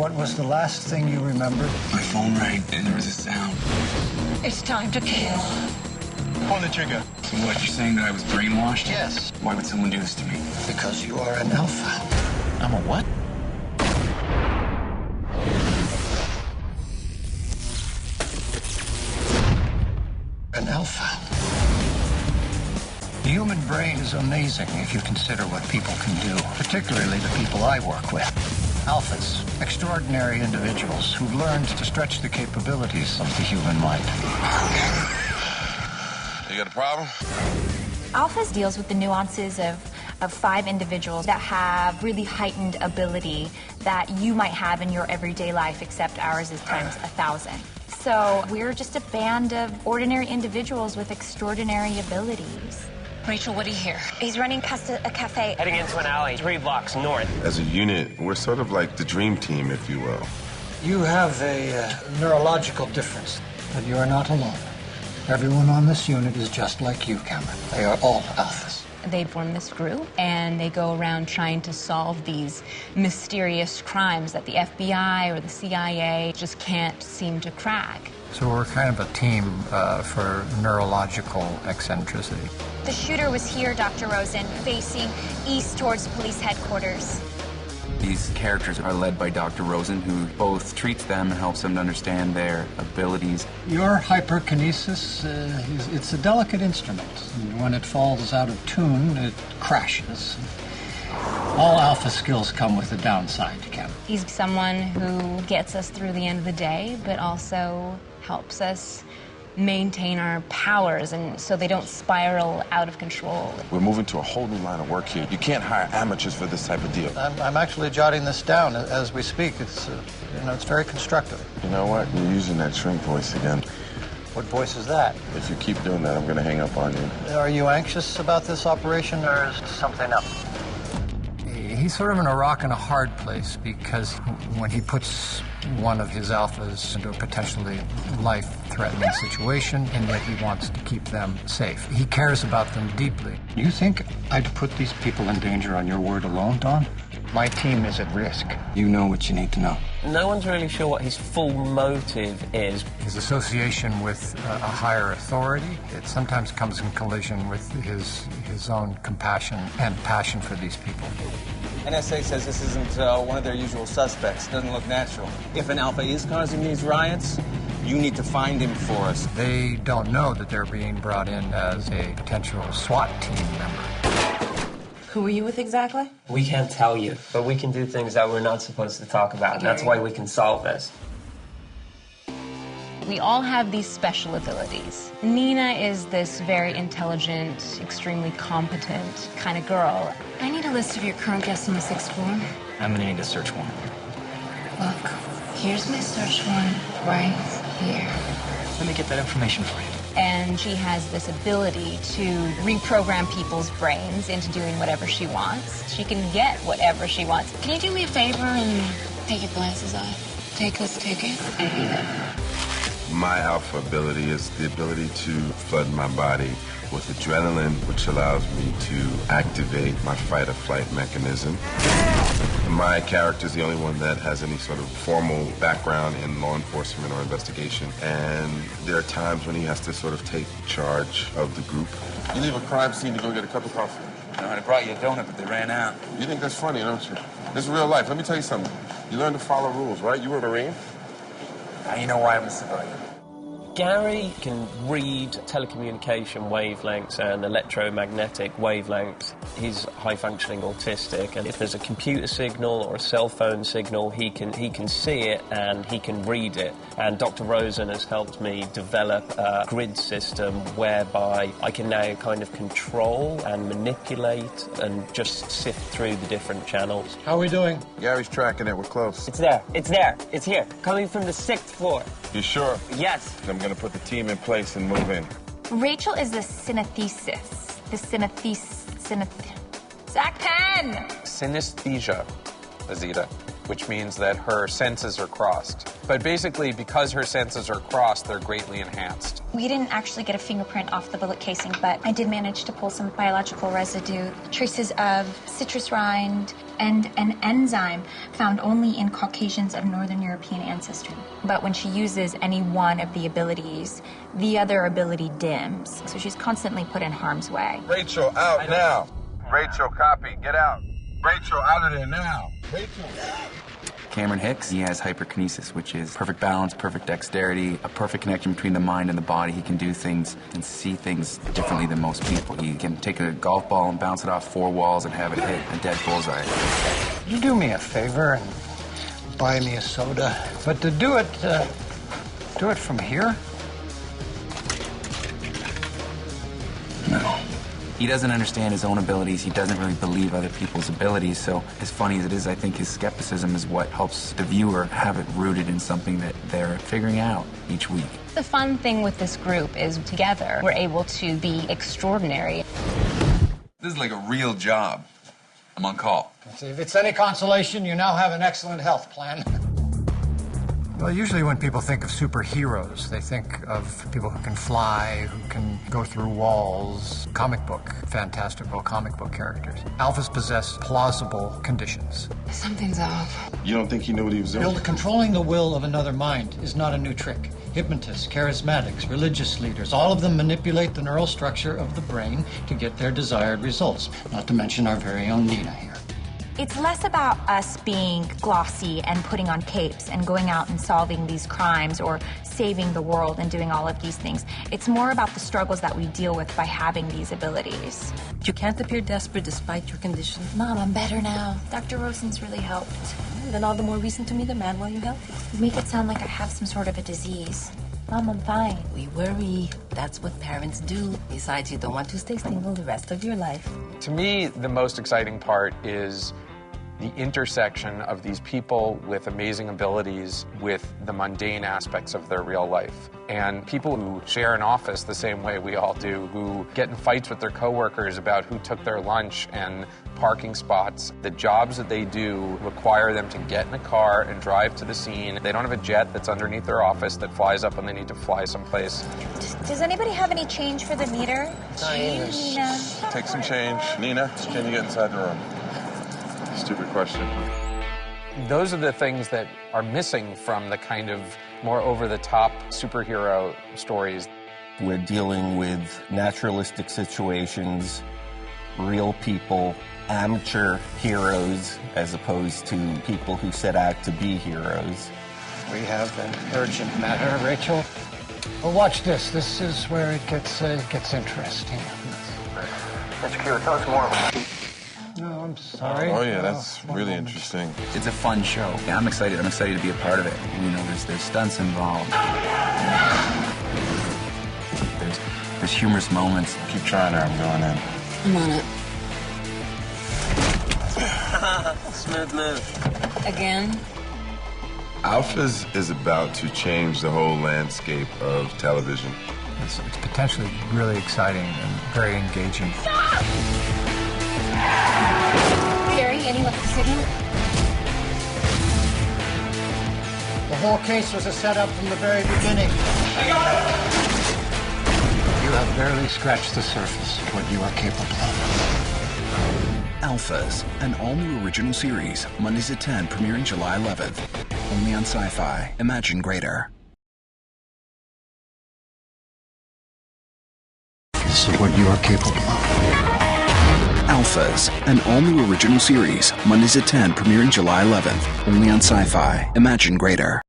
What was the last thing you remembered? My phone rang and there was a sound. It's time to kill. Pull the trigger. So what, you're saying that I was brainwashed? Yes. Why would someone do this to me? Because you are an alpha. I'm a what? An alpha. The human brain is amazing if you consider what people can do, particularly the people I work with. Alphas, extraordinary individuals who've learned to stretch the capabilities of the human mind. You got a problem? Alphas deals with the nuances of 5 individuals that have really heightened ability that you might have in your everyday life, except ours is times 1,000. So we're just a band of ordinary individuals with extraordinary abilities. Rachel, what do you hear? He's running past a cafe. Heading into an alley 3 blocks north. As a unit, we're sort of like the dream team, if you will. You have a neurological difference, but you are not alone. Everyone on this unit is just like you, Cameron. They are all alphas. They form this group, and they go around trying to solve these mysterious crimes that the FBI or the CIA just can't seem to crack. So we're kind of a team for neurological eccentricity. The shooter was here, Dr. Rosen, facing east towards police headquarters. These characters are led by Dr. Rosen, who both treats them and helps them to understand their abilities. Your hyperkinesis, it's a delicate instrument. And when it falls out of tune, it crashes. All alpha skills come with a downside, Cameron. He's someone who gets us through the end of the day, but also helps us maintain our powers, and so they don't spiral out of control. We're moving to a whole new line of work here. You can't hire amateurs for this type of deal. I'm actually jotting this down as we speak. It's, it's very constructive. You know what? You're using that shrink voice again. What voice is that? If you keep doing that, I'm going to hang up on you. Are you anxious about this operation, or is it something else? He's sort of in a rock and a hard place, because when he puts one of his alphas into a potentially life-threatening situation, and yet he wants to keep them safe. He cares about them deeply. You think I'd put these people in danger on your word alone, Don? My team is at risk. You know what you need to know. No one's really sure what his full motive is. His association with a higher authority, it sometimes comes in collision with his own compassion and passion for these people. NSA says this isn't one of their usual suspects. Doesn't look natural. If an alpha is causing these riots, you need to find him for us. They don't know that they're being brought in as a potential SWAT team member. Who are you with exactly? We can't tell you, but we can do things that we're not supposed to talk about, and that's why we can solve this. We all have these special abilities. Nina is this very intelligent, extremely competent kind of girl. I need a list of your current guests on the 6th floor. I'm gonna need a search warrant. Look, here's my search warrant right here. Let me get that information for you. And she has this ability to reprogram people's brains into doing whatever she wants. She can get whatever she wants. Can you do me a favor and take your glasses off? Take this ticket. My alpha ability is the ability to flood my body with adrenaline, which allows me to activate my fight-or-flight mechanism. My character is the only one that has any sort of formal background in law enforcement or investigation, and there are times when he has to sort of take charge of the group. You leave a crime scene to go get a cup of coffee. No, I brought you a donut, but they ran out. You think that's funny, don't you? This is real life. Let me tell you something. You learn to follow rules, right? You were a Marine? Now you know why I'm a civilian. Gary can read telecommunication wavelengths and electromagnetic wavelengths. He's high-functioning autistic, and if there's a computer signal or a cell phone signal, he can see it and he can read it. And Dr. Rosen has helped me develop a grid system whereby I can now kind of control and manipulate and just sift through the different channels. How are we doing? Gary's tracking it. We're close. It's there. It's there. It's here. Coming from the 6th floor. You sure? Yes. I'm going to put the team in place and move in. Rachel is the synesthesis. Zach Penn! Synesthesia, Azita, which means that her senses are crossed. But basically, because her senses are crossed, they're greatly enhanced. We didn't actually get a fingerprint off the bullet casing, but I did manage to pull some biological residue, traces of citrus rind, and an enzyme found only in Caucasians of Northern European ancestry. But when she uses any one of the abilities, the other ability dims. So she's constantly put in harm's way. Rachel, out now. Rachel, copy. Get out. Rachel, out of there now. Rachel. Cameron Hicks, he has hyperkinesis, which is perfect balance, perfect dexterity, a perfect connection between the mind and the body. He can do things and see things differently than most people. He can take a golf ball and bounce it off 4 walls and have it hit a dead bullseye. You do me a favor and buy me a soda, but to do it from here? No. He doesn't understand his own abilities. He doesn't really believe other people's abilities. So as funny as it is, I think his skepticism is what helps the viewer have it rooted in something that they're figuring out each week. The fun thing with this group is together we're able to be extraordinary. This is like a real job. I'm on call. If it's any consolation, you now have an excellent health plan. Well, usually when people think of superheroes, they think of people who can fly, who can go through walls, fantastical comic book characters. Alphas possess plausible conditions. Something's off. You don't think he knew what he was doing? Controlling the will of another mind is not a new trick. Hypnotists, charismatics, religious leaders, all of them manipulate the neural structure of the brain to get their desired results, not to mention our very own Nina here. It's less about us being glossy and putting on capes and going out and solving these crimes or saving the world and doing all of these things. It's more about the struggles that we deal with by having these abilities. You can't appear desperate despite your condition. Mom, I'm better now. Dr. Rosen's really helped. Then all the more reason to meet a man while you're healthy. You make it sound like I have some sort of a disease. Mom, I'm fine. We worry. That's what parents do. Besides, you don't want to stay single the rest of your life. To me, the most exciting part is the intersection of these people with amazing abilities with the mundane aspects of their real life. And people who share an office the same way we all do, who get in fights with their coworkers about who took their lunch and parking spots. The jobs that they do require them to get in a car and drive to the scene. They don't have a jet that's underneath their office that flies up when they need to fly someplace. Does anybody have any change for the meter? Change, Nina. Take some change. Nina, can you get inside the room? Stupid question. Those are the things that are missing from the kind of more over-the-top superhero stories. We're dealing with naturalistic situations, real people, amateur heroes, as opposed to people who set out to be heroes. We have an urgent matter, Rachel. Well, watch this. This is where it gets interesting. Mr. Q, tell us more about it. No, I'm sorry. Oh, yeah, that's really interesting. It's a fun show. Yeah, I'm excited. I'm excited to be a part of it. You know, there's stunts involved. There's humorous moments. Keep trying her. I'm going in. I'm on it. Smooth move. Again? Alphas is about to change the whole landscape of television. It's potentially really exciting and very engaging. Gary, any luck with the signal? The whole case was a setup from the very beginning. You have barely scratched the surface of what you are capable of. Alphas, an all-new original series, Mondays at 10, premiering July 11th. Only on Sci-Fi. Imagine greater. This is what you are capable of. Alphas, an all-new original series, Mondays at 10, premiering July 11th. Only on Sci-Fi. Imagine greater.